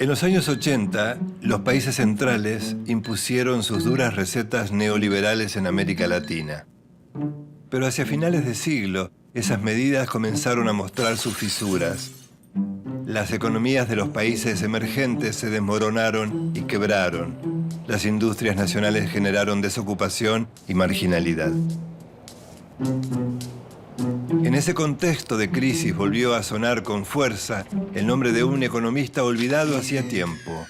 En los años 80, los países centrales impusieron sus duras recetas neoliberales en América Latina. Pero hacia finales de siglo, esas medidas comenzaron a mostrar sus fisuras. Las economías de los países emergentes se desmoronaron y quebraron. Las industrias nacionales generaron desocupación y marginalidad. En ese contexto de crisis volvió a sonar con fuerza el nombre de un economista olvidado hacía tiempo,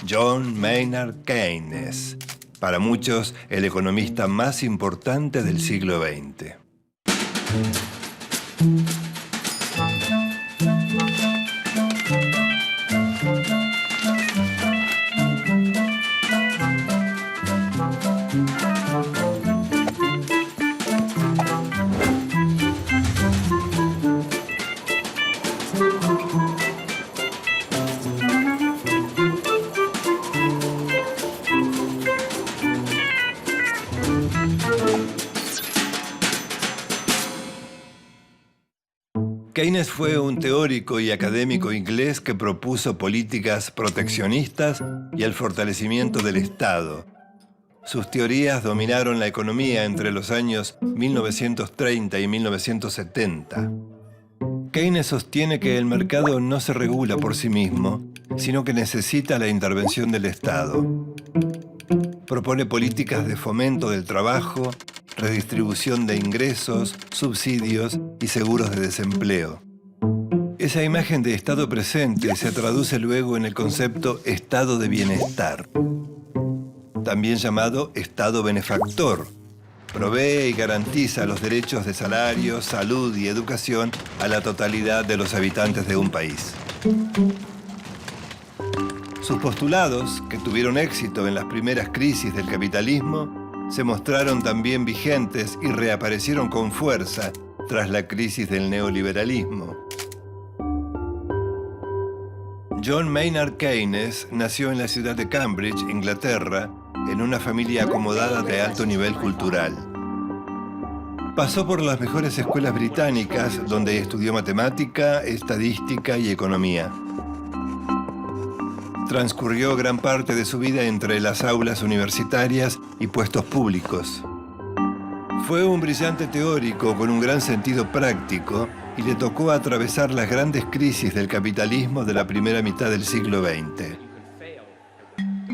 John Maynard Keynes, para muchos el economista más importante del siglo XX. Keynes fue un teórico y académico inglés que propuso políticas proteccionistas y el fortalecimiento del Estado. Sus teorías dominaron la economía entre los años 1930 y 1970. Keynes sostiene que el mercado no se regula por sí mismo, sino que necesita la intervención del Estado. Propone políticas de fomento del trabajo, redistribución de ingresos, subsidios y seguros de desempleo. Esa imagen de Estado presente se traduce luego en el concepto Estado de bienestar, también llamado Estado benefactor. Provee y garantiza los derechos de salario, salud y educación a la totalidad de los habitantes de un país. Sus postulados, que tuvieron éxito en las primeras crisis del capitalismo, se mostraron también vigentes y reaparecieron con fuerza tras la crisis del neoliberalismo. John Maynard Keynes nació en la ciudad de Cambridge, Inglaterra, en una familia acomodada de alto nivel cultural. Pasó por las mejores escuelas británicas, donde estudió matemática, estadística y economía. Transcurrió gran parte de su vida entre las aulas universitarias y puestos públicos. Fue un brillante teórico con un gran sentido práctico y le tocó atravesar las grandes crisis del capitalismo de la primera mitad del siglo XX.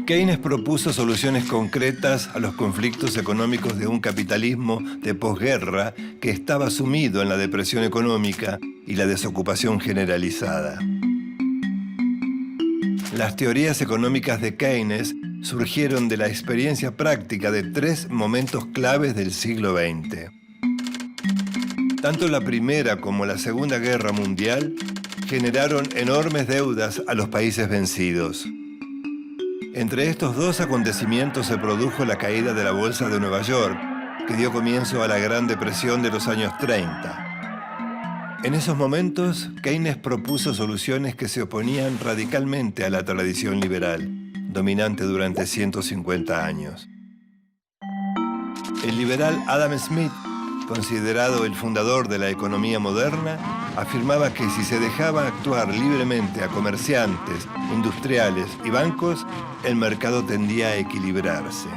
Keynes propuso soluciones concretas a los conflictos económicos de un capitalismo de posguerra que estaba sumido en la depresión económica y la desocupación generalizada. Las teorías económicas de Keynes surgieron de la experiencia práctica de tres momentos claves del siglo XX. Tanto la Primera como la Segunda Guerra Mundial generaron enormes deudas a los países vencidos. Entre estos dos acontecimientos se produjo la caída de la Bolsa de Nueva York, que dio comienzo a la Gran Depresión de los años 30. En esos momentos, Keynes propuso soluciones que se oponían radicalmente a la tradición liberal, dominante durante 150 años. El liberal Adam Smith, considerado el fundador de la economía moderna, afirmaba que si se dejaba actuar libremente a comerciantes, industriales y bancos, el mercado tendía a equilibrarse.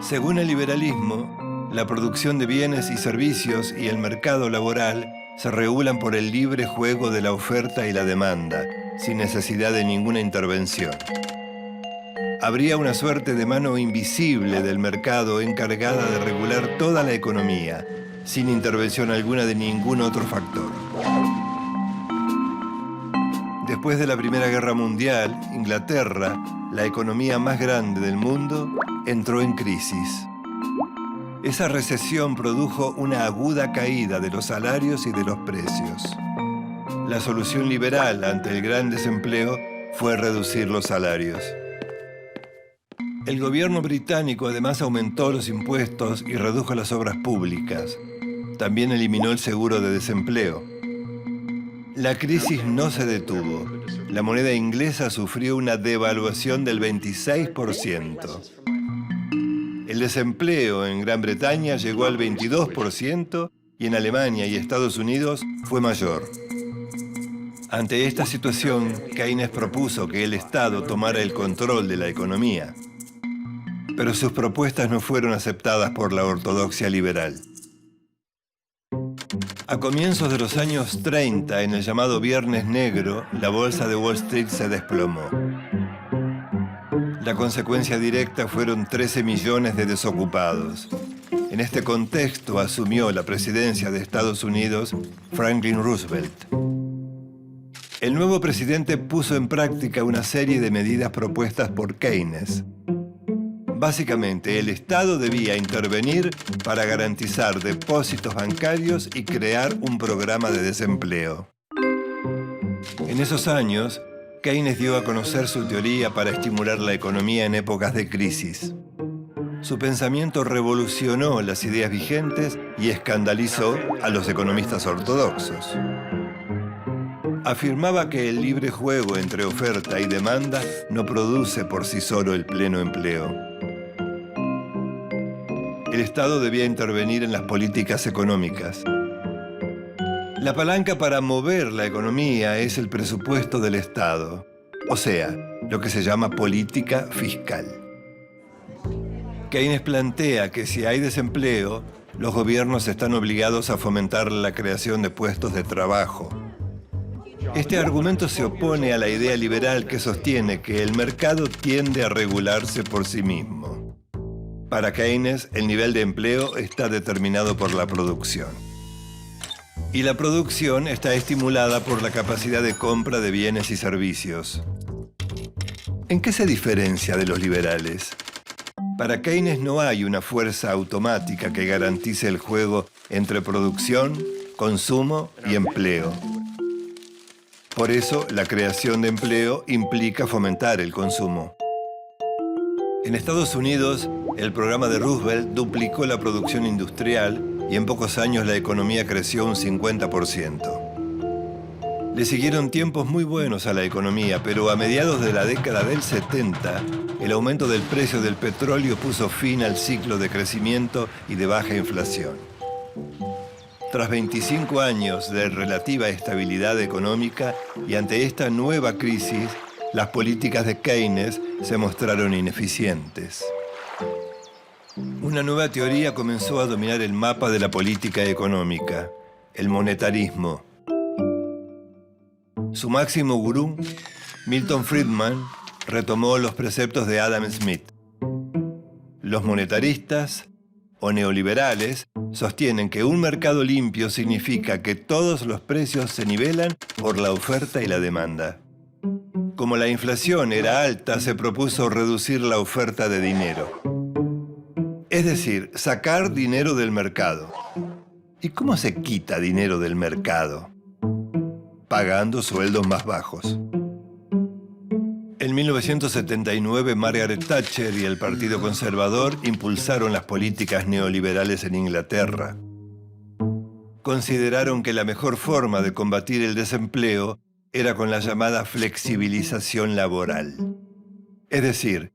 Según el liberalismo, la producción de bienes y servicios y el mercado laboral se regulan por el libre juego de la oferta y la demanda, sin necesidad de ninguna intervención. Habría una suerte de mano invisible del mercado encargada de regular toda la economía, sin intervención alguna de ningún otro factor. Después de la Primera Guerra Mundial, Inglaterra, la economía más grande del mundo, entró en crisis. Esa recesión produjo una aguda caída de los salarios y de los precios. La solución liberal ante el gran desempleo fue reducir los salarios. El gobierno británico además aumentó los impuestos y redujo las obras públicas. También eliminó el seguro de desempleo. La crisis no se detuvo. La moneda inglesa sufrió una devaluación del 26%. El desempleo en Gran Bretaña llegó al 22% y en Alemania y Estados Unidos fue mayor. Ante esta situación, Keynes propuso que el Estado tomara el control de la economía. Pero sus propuestas no fueron aceptadas por la ortodoxia liberal. A comienzos de los años 30, en el llamado Viernes Negro, la bolsa de Wall Street se desplomó. La consecuencia directa fueron 13 millones de desocupados. En este contexto asumió la presidencia de Estados Unidos Franklin Roosevelt. El nuevo presidente puso en práctica una serie de medidas propuestas por Keynes. Básicamente, el Estado debía intervenir para garantizar depósitos bancarios y crear un programa de desempleo. En esos años, Keynes dio a conocer su teoría para estimular la economía en épocas de crisis. Su pensamiento revolucionó las ideas vigentes y escandalizó a los economistas ortodoxos. Afirmaba que el libre juego entre oferta y demanda no produce por sí solo el pleno empleo. El Estado debía intervenir en las políticas económicas. La palanca para mover la economía es el presupuesto del Estado, o sea, lo que se llama política fiscal. Keynes plantea que si hay desempleo, los gobiernos están obligados a fomentar la creación de puestos de trabajo. Este argumento se opone a la idea liberal que sostiene que el mercado tiende a regularse por sí mismo. Para Keynes, el nivel de empleo está determinado por la producción. Y la producción está estimulada por la capacidad de compra de bienes y servicios. ¿En qué se diferencia de los liberales? Para Keynes no hay una fuerza automática que garantice el juego entre producción, consumo y empleo. Por eso, la creación de empleo implica fomentar el consumo. En Estados Unidos, el programa de Roosevelt duplicó la producción industrial y en pocos años la economía creció un 50%. Le siguieron tiempos muy buenos a la economía, pero a mediados de la década del 70, el aumento del precio del petróleo puso fin al ciclo de crecimiento y de baja inflación. Tras 25 años de relativa estabilidad económica y ante esta nueva crisis, las políticas de Keynes se mostraron ineficientes. Una nueva teoría comenzó a dominar el mapa de la política económica, el monetarismo. Su máximo gurú, Milton Friedman, retomó los preceptos de Adam Smith. Los monetaristas, o neoliberales, sostienen que un mercado limpio significa que todos los precios se nivelan por la oferta y la demanda. Como la inflación era alta, se propuso reducir la oferta de dinero. Es decir, sacar dinero del mercado. ¿Y cómo se quita dinero del mercado? Pagando sueldos más bajos. En 1979, Margaret Thatcher y el Partido Conservador impulsaron las políticas neoliberales en Inglaterra. Consideraron que la mejor forma de combatir el desempleo era con la llamada flexibilización laboral. Es decir,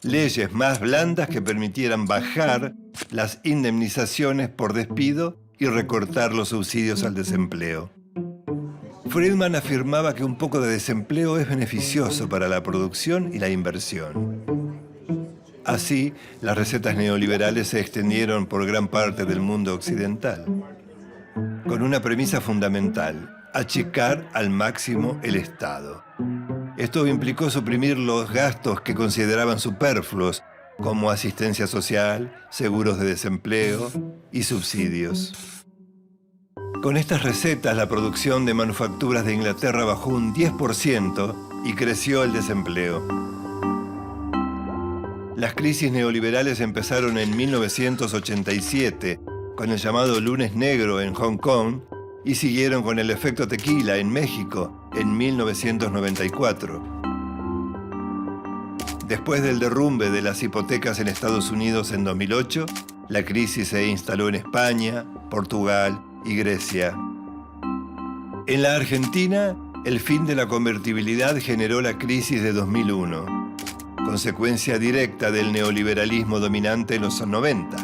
leyes más blandas que permitieran bajar las indemnizaciones por despido y recortar los subsidios al desempleo. Friedman afirmaba que un poco de desempleo es beneficioso para la producción y la inversión. Así, las recetas neoliberales se extendieron por gran parte del mundo occidental, con una premisa fundamental: achicar al máximo el Estado. Esto implicó suprimir los gastos que consideraban superfluos, como asistencia social, seguros de desempleo y subsidios. Con estas recetas, la producción de manufacturas de Inglaterra bajó un 10% y creció el desempleo. Las crisis neoliberales empezaron en 1987, con el llamado Lunes Negro en Hong Kong, y siguieron con el efecto tequila en México en 1994. Después del derrumbe de las hipotecas en Estados Unidos en 2008, la crisis se instaló en España, Portugal y Grecia. En la Argentina, el fin de la convertibilidad generó la crisis de 2001, consecuencia directa del neoliberalismo dominante en los 90.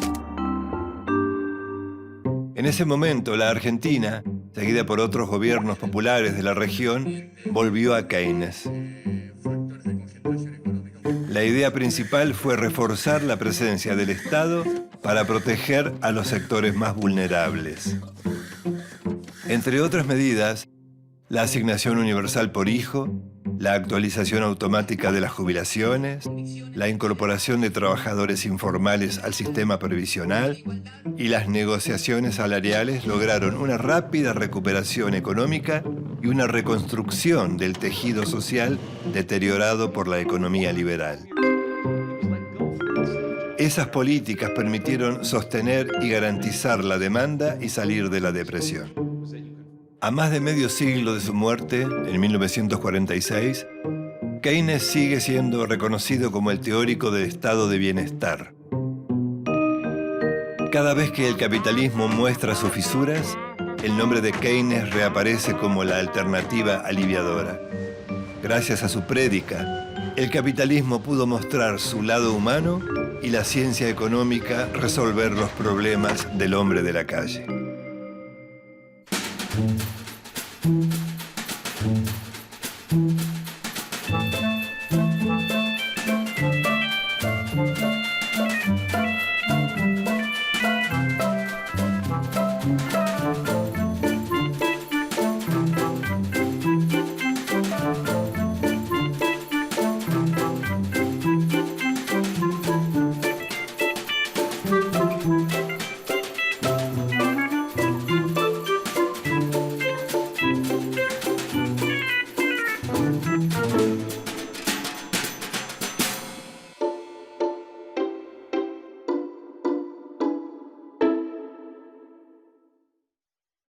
En ese momento, la Argentina seguida por otros gobiernos populares de la región, volvió a Keynes. La idea principal fue reforzar la presencia del Estado para proteger a los sectores más vulnerables. Entre otras medidas, la asignación universal por hijo, la actualización automática de las jubilaciones, la incorporación de trabajadores informales al sistema previsional y las negociaciones salariales lograron una rápida recuperación económica y una reconstrucción del tejido social deteriorado por la economía liberal. Esas políticas permitieron sostener y garantizar la demanda y salir de la depresión. A más de medio siglo de su muerte, en 1946, Keynes sigue siendo reconocido como el teórico del estado de bienestar. Cada vez que el capitalismo muestra sus fisuras, el nombre de Keynes reaparece como la alternativa aliviadora. Gracias a su prédica, el capitalismo pudo mostrar su lado humano y la ciencia económica resolver los problemas del hombre de la calle.